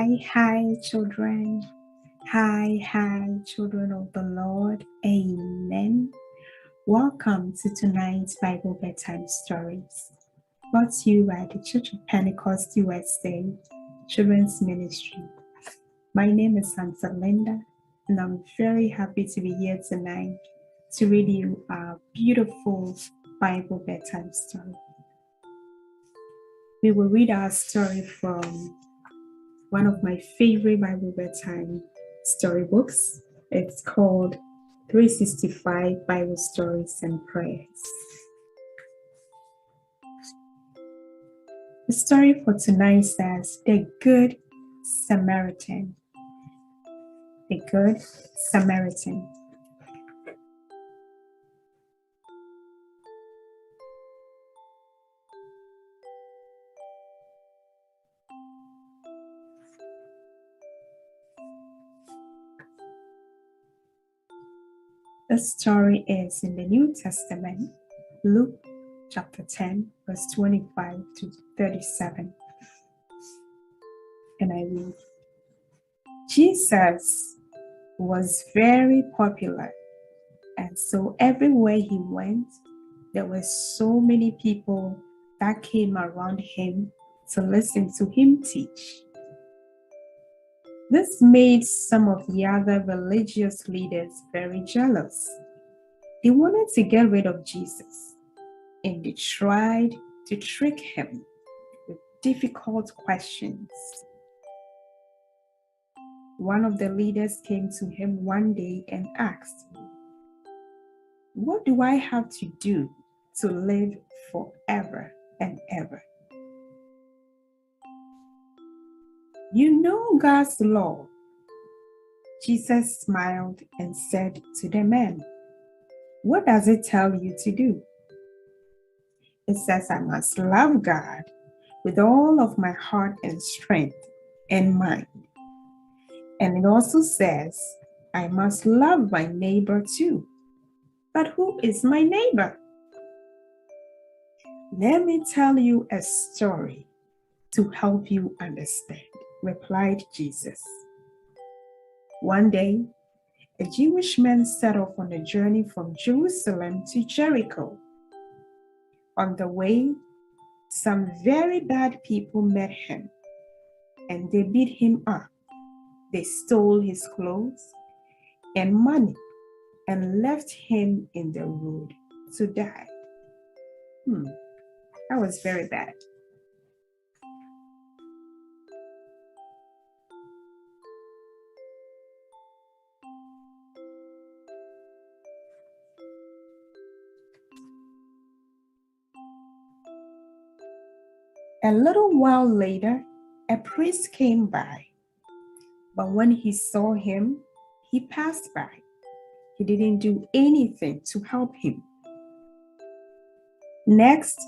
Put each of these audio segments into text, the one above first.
Hi, children. Hi, children of the Lord. Amen. Welcome to tonight's Bible Bedtime Stories, brought to you by the Church of Pentecost USA Children's Ministry. My name is Santa Linda, and I'm very happy to be here tonight to read you a beautiful Bible Bedtime story. We will read our story from one of my favorite Bible bedtime storybooks. It's called 365 Bible Stories and Prayers. The story for tonight says, The Good Samaritan. The Good Samaritan. The story is in the New Testament, Luke chapter 10, verse 25 to 37. And I read, Jesus was very popular, and so everywhere he went, there were so many people that came around him to listen to him teach. This made some of the other religious leaders very jealous. They wanted to get rid of Jesus, and they tried to trick him with difficult questions. One of the leaders came to him one day and asked, "What do I have to do to live forever and ever?" "You know God's law." Jesus smiled and said to the man, "What does it tell you to do?" "It says I must love God with all of my heart and strength and mind. And it also says I must love my neighbor too. But who is my neighbor?" "Let me tell you a story to help you understand," replied Jesus. One day, a Jewish man set off on a journey from Jerusalem to Jericho. On the way, some very bad people met him, and they beat him up. They stole his clothes and money and left him in the road to die. That was very bad. A little while later, a priest came by, but when he saw him, he passed by. He didn't do anything to help him. Next,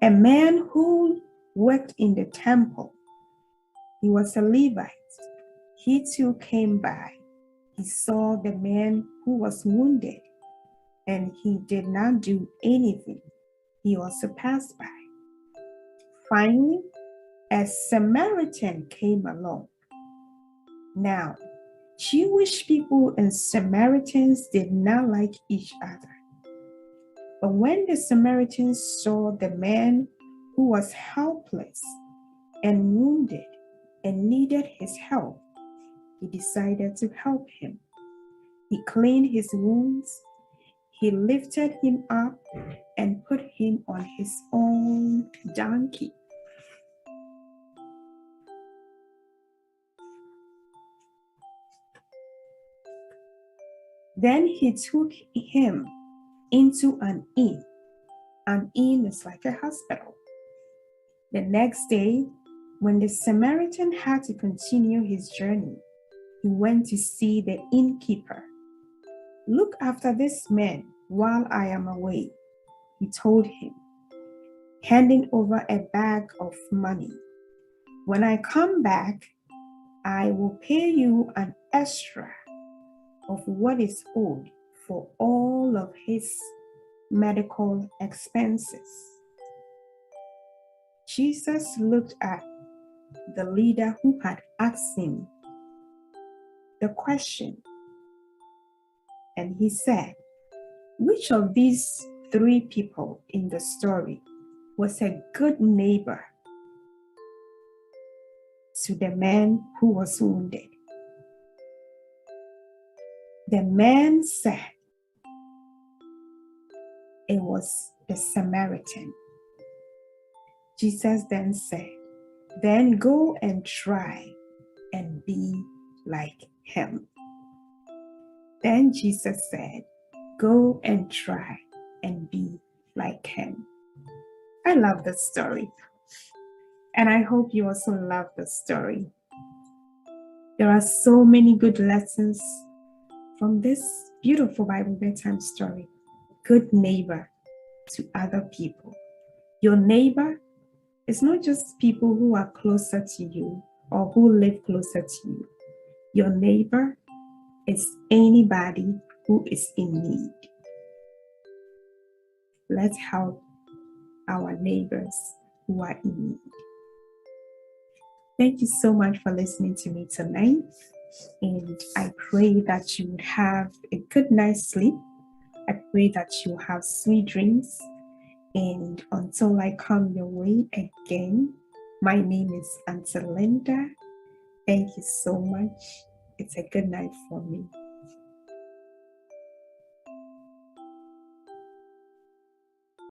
a man who worked in the temple. He was a Levite. He too came by. He saw the man who was wounded, and he did not do anything. He also passed by. Finally, a Samaritan came along. Now, Jewish people and Samaritans did not like each other. But when the Samaritans saw the man who was helpless and wounded and needed his help, he decided to help him. He cleaned his wounds, he lifted him up, and put him on his own donkey. Then he took him into an inn. An inn is like a hospital. The next day, when the Samaritan had to continue his journey, he went to see the innkeeper. "Look after this man while I am away," he told him, handing over a bag of money. "When I come back, I will pay you an extra of what is owed for all of his medical expenses." Jesus looked at the leader who had asked him the question. And he said, which of these three people in the story was a good neighbor to the man who was wounded? The man said it was the Samaritan. Jesus then said, then go and try and be like him. Then Jesus said, go and try and be like him. I love this story. And I hope you also love the story. There are so many good lessons from this beautiful Bible bedtime story. Good neighbor to other people. Your neighbor is not just people who are closer to you or who live closer to you. Your neighbor is anybody who is in need. Let's help our neighbors who are in need. Thank you so much for listening to me tonight. And I pray that you would have a good night's sleep. I pray that you have sweet dreams. And until I come your way again, my name is Auntie Linda. Thank you so much. It's a good night for me.